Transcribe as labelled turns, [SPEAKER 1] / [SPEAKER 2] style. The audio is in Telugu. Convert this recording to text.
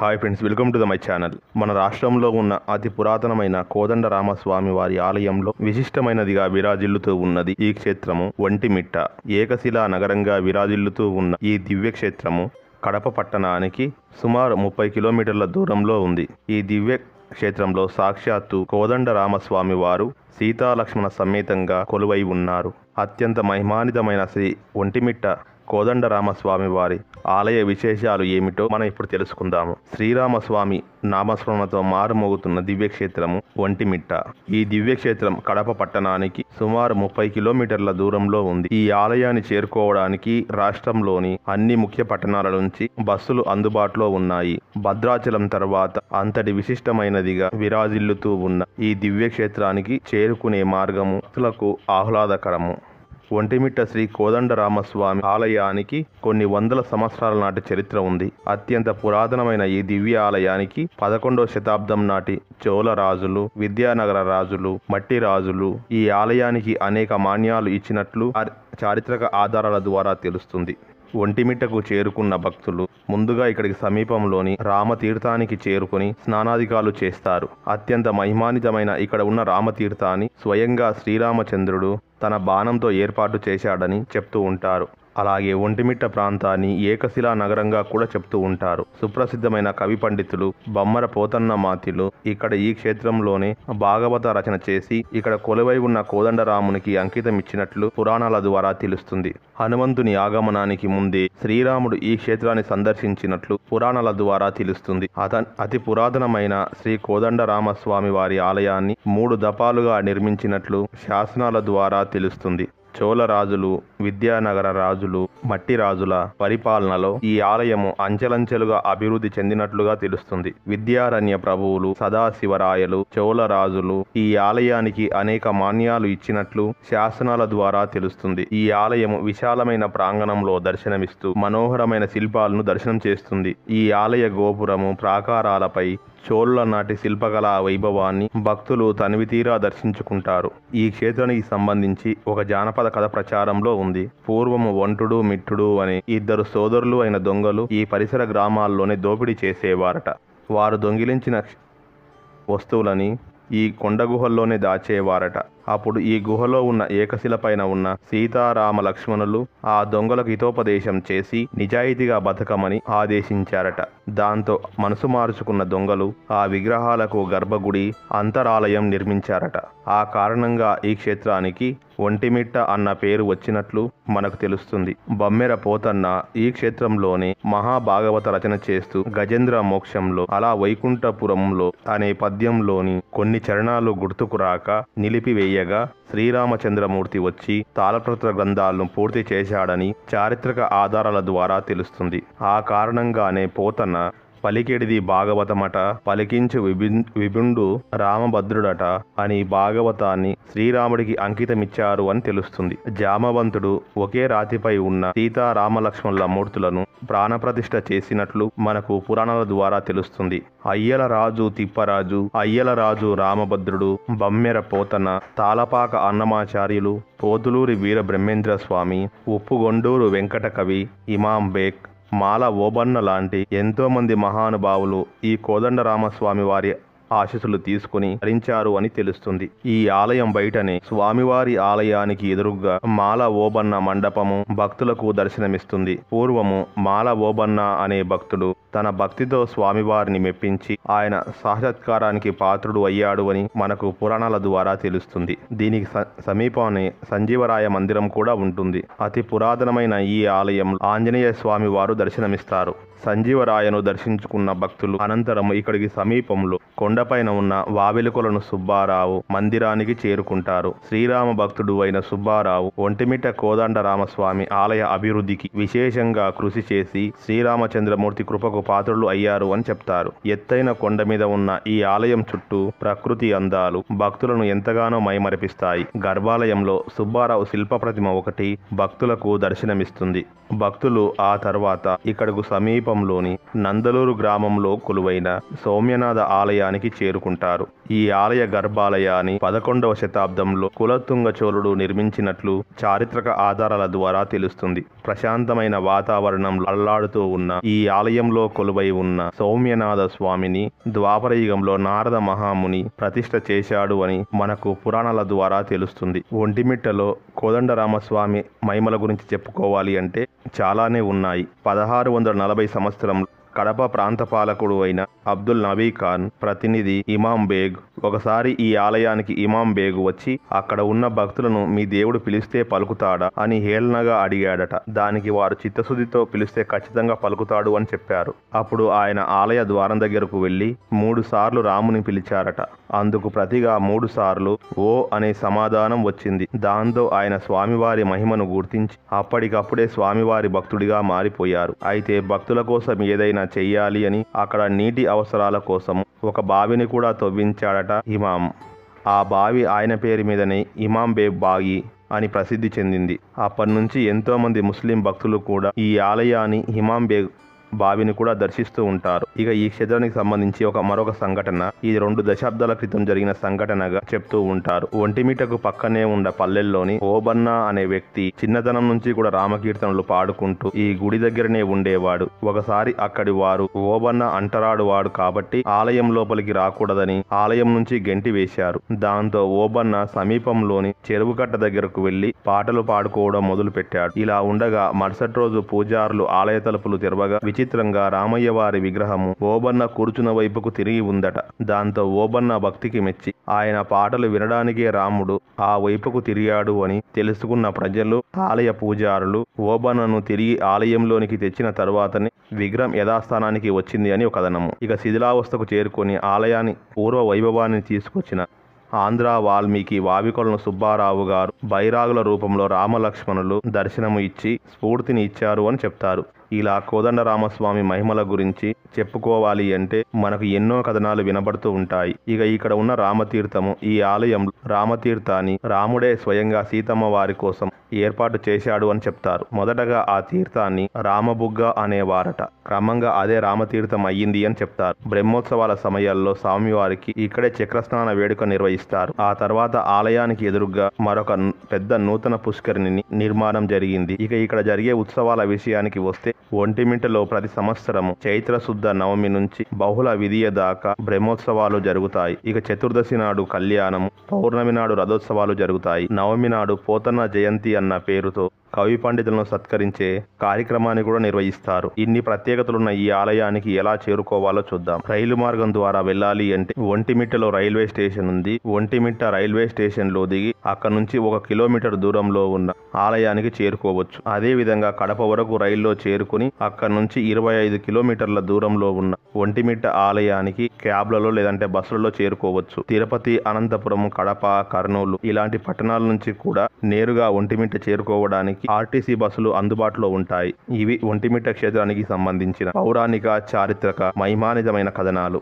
[SPEAKER 1] Hi friends, welcome to my channel. మన రాష్ట్రంలో ఉన్న అతి పురాతనమైన కోదండరామస్వామి వారి ఆలయంలో విశిష్టమైనదిగా విరాజిల్లుతూ ఉన్నది ఈ క్షేత్రము ఒంటిమిట్ట. ఏకశిలా నగరంగా విరాజిల్లుతూ ఉన్న ఈ దివ్యక్షేత్రము కడప పట్టణానికి సుమారు 30 కిలోమీటర్ల దూరంలో ఉంది. ఈ దివ్య క్షేత్రంలో సాక్షాత్తు కోదండరామస్వామి వారు సీతాలక్ష్మణ సమేతంగా కొలువై ఉన్నారు. అత్యంత మహిమానితమైన శ్రీ ఒంటిమిట్ట కోదండరామస్వామి వారి ఆలయ విశేషాలు ఏమిటో మనం ఇప్పుడు తెలుసుకుందాము. శ్రీరామస్వామి నామస్మరణతో మారుమోగుతున్న దివ్యక్షేత్రము ఒంటిమిట్ట. ఈ దివ్యక్షేత్రం కడప పట్టణానికి సుమారు 30 కిలోమీటర్ల దూరంలో ఉంది. ఈ ఆలయాన్ని చేరుకోవడానికి రాష్ట్రంలోని అన్ని ముఖ్య పట్టణాల నుంచి బస్సులు అందుబాటులో ఉన్నాయి. భద్రాచలం తర్వాత అంతటి విశిష్టమైనదిగా విరాజిల్లుతూ ఉన్న ఈ దివ్యక్షేత్రానికి చేరుకునే మార్గము భక్తులకు ఆహ్లాదకరము. ఒంటిమిట్ట శ్రీ కోదండరామస్వామి ఆలయానికి కొన్ని వందల సంవత్సరాల నాటి చరిత్ర ఉంది. అత్యంత పురాతనమైన ఈ దివ్య ఆలయానికి 11వ శతాబ్దం నాటి చోళ రాజులు, విద్యానగర రాజులు, మట్టి రాజులు ఈ ఆలయానికి అనేక మాన్యాలు ఇచ్చినట్లు చారిత్రక ఆధారాల ద్వారా తెలుస్తుంది. ఒంటిమిట్టకు చేరుకున్న భక్తులు ముందుగా ఇక్కడికి సమీపంలోని రామతీర్థానికి చేరుకుని స్నానాధికాలు చేస్తారు. అత్యంత మహిమానితమైన ఇక్కడ ఉన్న రామతీర్థాన్ని స్వయంగా శ్రీరామచంద్రుడు తన బాణంతో ఏర్పాటు చేశాడని చెప్తూ ఉంటారు. అలాగే ఒంటిమిట్ట ప్రాంతాన్ని ఏకశిలా నగరంగా కూడా చెప్తూ ఉంటారు. సుప్రసిద్ధమైన కవి పండితులు బొమ్మర పోతన్న మాతిలు ఇక్కడ ఈ క్షేత్రంలోనే భాగవత రచన చేసి ఇక్కడ కొలువై ఉన్న కోదండరామునికి అంకితం ఇచ్చినట్లు పురాణాల ద్వారా తెలుస్తుంది. హనుమంతుని ఆగమనానికి ముందే శ్రీరాముడు ఈ క్షేత్రాన్ని సందర్శించినట్లు పురాణాల ద్వారా తెలుస్తుంది. అతి పురాతనమైన శ్రీ కోదండరామస్వామి వారి ఆలయాన్ని 3 దఫాలుగా నిర్మించినట్లు శాసనాల ద్వారా తెలుస్తుంది. చోళ రాజులు, విద్యానగర రాజులు, మట్టి రాజుల పరిపాలనలో ఈ ఆలయము అంచెలంచెలుగా అభివృద్ధి చెందినట్లుగా తెలుస్తుంది. విద్యారణ్య ప్రభువులు, సదాశివరాయలు, చోళ రాజులు ఈ ఆలయానికి అనేక మాన్యాలు ఇచ్చినట్లు శాసనాల ద్వారా తెలుస్తుంది. ఈ ఆలయము విశాలమైన ప్రాంగణంలో దర్శనమిస్తూ మనోహరమైన శిల్పాలను దర్శనం చేస్తుంది. ఈ ఆలయ గోపురము ప్రాకారాలపై చోళుల నాటి శిల్పకళా వైభవాన్ని భక్తులు తనివితీరా దర్శించుకుంటారు. ఈ క్షేత్రానికి సంబంధించి ఒక జానపద కథ ప్రచారంలో ఉంది. పూర్వము ఒంటుడు, మిట్టుడు అనే 2 సోదరులు అయిన దొంగలు ఈ పరిసర గ్రామాల్లోనే దోపిడీ చేసేవారట. వారు దొంగిలించిన వస్తువులని ఈ కొండ గుహల్లోనే దాచేవారట. అప్పుడు ఈ గుహలో ఉన్న ఏకశిల పైన ఉన్న సీతారామ లక్ష్మణులు ఆ దొంగలకు హితోపదేశం చేసి నిజాయితీగా బతకమని ఆదేశించారట. దాంతో మనసు మార్చుకున్న దొంగలు ఆ విగ్రహాలకు గర్భగుడి, అంతరాలయం నిర్మించారట. ఆ కారణంగా ఈ క్షేత్రానికి ఒంటిమిట్ట అన్న పేరు వచ్చినట్లు మనకు తెలుస్తుంది. బొమ్మెర పోతన్న ఈ క్షేత్రంలోనే మహాభాగవత రచన చేస్తూ గజేంద్ర మోక్షంలో అలా వైకుంఠపురంలో అనే పద్యంలోని కొన్ని చరణాలు గుర్తుకు రాక నిలిపివేయగా శ్రీరామచంద్రమూర్తి వచ్చి తాళపత్ర గ్రంథాలను పూర్తి చేశాడని చారిత్రక ఆధారాల ద్వారా తెలుస్తుంది. ఆ కారణంగానే పోతన్న పలికెడిది భాగవతమట, పలికించు విభుండు రామభద్రుడట అని భాగవతాన్ని శ్రీరాముడికి అంకితమిచ్చారు అని తెలుస్తుంది. జామవంతుడు ఒకే రాతిపై ఉన్న సీతారామలక్ష్మణుల మూర్తులను ప్రాణప్రతిష్ఠ చేసినట్లు మనకు పురాణాల ద్వారా తెలుస్తుంది. అయ్యల రాజు తిప్పరాజు, అయ్యల రాజు రామభద్రుడు, బమ్మెర పోతన, తాళపాక అన్నమాచార్యులు, పోతులూరి వీర బ్రహ్మేంద్ర స్వామి, ఉప్పుగొండూరు వెంకట కవి, ఇమాం బేగ్, మాల ఓబన్న లాంటి ఎంతో మంది మహానుభావులు ఈ కోదండరామస్వామి వారి ఆశీస్సులు తీసుకుని ధరించారు అని తెలుస్తుంది. ఈ ఆలయం బయటనే స్వామివారి ఆలయానికి ఎదురుగా మాల ఓబన్న మండపము భక్తులకు దర్శనమిస్తుంది. పూర్వము మాల ఓబన్న అనే భక్తుడు తన భక్తితో స్వామివారిని మెప్పించి ఆయన సాక్షాత్కారానికి పాత్రుడు అయ్యాడు అని మనకు పురాణాల ద్వారా తెలుస్తుంది. దీనికి సమీపానే సంజీవరాయ మందిరం కూడా ఉంటుంది. అతి పురాతనమైన ఈ ఆలయం ఆంజనేయ స్వామి వారు దర్శనమిస్తారు. సంజీవరాయను దర్శించుకున్న భక్తులు అనంతరం ఇక్కడికి సమీపంలో కొండపైన ఉన్న వావెలుకొలను సుబ్బారావు మందిరానికి చేరుకుంటారు. శ్రీరామ భక్తుడు అయిన సుబ్బారావు ఒంటిమిట్ట కోదండరామస్వామి ఆలయ అభివృద్ధికి విశేషంగా కృషి చేసి శ్రీరామచంద్రమూర్తి కృపకు పాత్రులు అయ్యారు అని చెప్తారు. ఎత్తైన కొండ మీద ఉన్న ఈ ఆలయం చుట్టూ ప్రకృతి అందాలు భక్తులను ఎంతగానో మైమరిపిస్తాయి. గర్భాలయంలో సుబ్బారావు శిల్ప ప్రతిమ ఒకటి భక్తులకు దర్శనమిస్తుంది. భక్తులు ఆ తర్వాత ఇక్కడకు సమీపంలోని నందలూరు గ్రామంలో కొలువైన సౌమ్యనాథ ఆలయానికి చేరుకుంటారు. ఈ ఆలయ గర్భాలయాన్ని 11వ శతాబ్దంలో కులతుంగ చోళుడు నిర్మించినట్లు చారిత్రక ఆధారాల ద్వారా తెలుస్తుంది. ప్రశాంతమైన వాతావరణంలో అల్లాడుతూ ఉన్న ఈ ఆలయంలో కొలువై ఉన్న సౌమ్యనాథ స్వామిని ద్వాపరయుగంలో నారద మహాముని ప్రతిష్ఠ చేశాడు అని మనకు పురాణాల ద్వారా తెలుస్తుంది. ఒంటిమిట్టలో కోదండరామస్వామి మహిమల గురించి చెప్పుకోవాలి అంటే చాలానే ఉన్నాయి. 1640 సంవత్సరంలో కడప ప్రాంత పాలకుడు అయిన అబ్దుల్ నబీ ఖాన్ ప్రతినిధి ఇమాం బేగ్ ఒకసారి ఈ ఆలయానికి ఇమాం బేగ్ వచ్చి అక్కడ ఉన్న భక్తులను మీ దేవుడు పిలిస్తే పలుకుతాడా అని హేళనగా అడిగాడట. దానికి వారు చిత్తశుద్ధితో పిలిస్తే ఖచ్చితంగా పలుకుతాడు అని చెప్పారు. అప్పుడు ఆయన ఆలయ ద్వారం దగ్గరకు వెళ్లి 3 సార్లు రాముని పిలిచారట. అందుకు ప్రతిగా 3 సార్లు ఓ అనే సమాధానం వచ్చింది. దాంతో ఆయన స్వామివారి మహిమను గుర్తించి అప్పటికప్పుడే స్వామివారి భక్తుడిగా మారిపోయారు. అయితే భక్తుల కోసం ఏదైనా చెయ్యాలి అని అక్కడ నీటి అవసరాల కోసం ఒక బావిని కూడా తవ్వించాడట ఇమాం. ఆ బావి ఆయన పేరు మీదనే ఇమాం బేగ్ బాగి అని ప్రసిద్ధి చెందింది. అప్పటి నుంచి ఎంతో మంది ముస్లిం భక్తులు కూడా ఈ ఆలయాన్ని ఇమాం బేగ్ బావిని కూడా దర్శిస్తూ ఉంటారు. ఇక ఈ క్షేత్రానికి సంబంధించి మరొక సంఘటన ఇది 2 దశాబ్దాల క్రితం జరిగిన సంఘటనగా చెప్తూ ఉంటారు. ఒంటిమిట్టకు పక్కనే ఉన్న పల్లెల్లోని ఓబన్న అనే వ్యక్తి చిన్నతనం నుంచి కూడా రామకీర్తనలు పాడుకుంటూ ఈ గుడి దగ్గరనే ఉండేవాడు. ఒకసారి అక్కడి వారు ఓబన్న అంటరాడు వాడు కాబట్టి ఆలయం లోపలికి రాకూడదని ఆలయం నుంచి గెంటి వేశారు. దాంతో ఓబన్న సమీపంలోని చెరువు కట్ట దగ్గరకు వెళ్లి పాటలు పాడుకోవడం మొదలు పెట్టాడు. ఇలా ఉండగా మరుసటి రోజు పూజారులు ఆలయ తలుపులు తెరవగా విచిత్రంగా రామయ్య వారి విగ్రహము ఓబన్న కూర్చున్న వైపుకు తిరిగి ఉందట. దాంతో ఓబన్న భక్తికి మెచ్చి ఆయన పాటలు వినడానికే రాముడు ఆ వైపుకు తిరిగాడు అని తెలుసుకున్న ప్రజలు ఆలయ పూజారులు ఓబన్నను తిరిగి ఆలయంలోనికి తెచ్చిన తరువాతనే విగ్రహం యథాస్థానానికి వచ్చింది అని ఒక కథనము. ఇక శిథిలావస్థకు చేరుకొని ఆలయాన్ని పూర్వ వైభవాన్ని తీసుకొచ్చిన ఆంధ్ర వాల్మీకి వావికొలను సుబ్బారావు గారు బైరాగుల రూపంలో రామలక్ష్మణులు దర్శనము ఇచ్చి స్ఫూర్తిని ఇచ్చారు అని చెప్తారు. ఇలా కోదండరామస్వామి మహిమల గురించి చెప్పుకోవాలి అంటే మనకు ఎన్నో కథనాలు వినబడుతూ ఉంటాయి. ఇక ఇక్కడ ఉన్న రామతీర్థము ఈ ఆలయం రామతీర్థాన్ని రాముడే స్వయంగా సీతమ్మ వారి కోసం ఏర్పాటు చేశాడు అని చెప్తారు. మొదటగా ఆ తీర్థాన్ని రామబుగ్గ అనేవారట. క్రమంగా అదే రామతీర్థం అయ్యింది అని చెప్తారు. బ్రహ్మోత్సవాల సమయాల్లో స్వామివారికి ఇక్కడే చక్రస్నాన వేడుక నిర్వహిస్తారు. ఆ తర్వాత ఆలయానికి ఎదురుగా మరొక పెద్ద నూతన పుష్కరిణిని నిర్మాణం జరిగింది. ఇక ఇక్కడ జరిగే ఉత్సవాల విషయానికి వస్తే ఒంటిమిట్టలో ప్రతి సంవత్సరము చైత్ర శుద్ధ నవమి నుంచి బహుళ విధియ దాకా బ్రహ్మోత్సవాలు జరుగుతాయి. ఇక చతుర్దశి నాడు కళ్యాణము, పౌర్ణమి నాడు రథోత్సవాలు జరుగుతాయి. నవమి నాడు పోతన్న జయంతి అన్న పేరుతో కవి పండితులను సత్కరించే కార్యక్రమాన్ని కూడా నిర్వహిస్తారు. ఇన్ని ప్రత్యేకతలున్న ఈ ఆలయానికి ఎలా చేరుకోవాలో చూద్దాం. రైలు మార్గం ద్వారా వెళ్ళాలి అంటే ఒంటిమిట్టలో రైల్వే స్టేషన్ ఉంది. ఒంటిమిట్ట రైల్వే స్టేషన్ లో దిగి అక్కడ నుంచి 1 కిలోమీటర్ దూరంలో ఉన్న ఆలయానికి చేరుకోవచ్చు. అదే విధంగా కడప వరకు రైల్లో చేరుకుని అక్కడ నుంచి 25 కిలోమీటర్ల దూరంలో ఉన్న ఒంటిమిట్ట ఆలయానికి క్యాబ్లలో లేదంటే బస్సులలో చేరుకోవచ్చు. తిరుపతి, అనంతపురం, కడప, కర్నూలు ఇలాంటి పట్టణాల నుంచి కూడా నేరుగా ఒంటిమిట్ట చేరుకోవడానికి ఆర్టీసీ బస్సులు అందుబాటులో ఉంటాయి. ఇవి ఒంటిమిట్ట క్షేత్రానికి సంబంధించిన పౌరాణిక, చారిత్రక, మహిమానితమైన కథనాలు.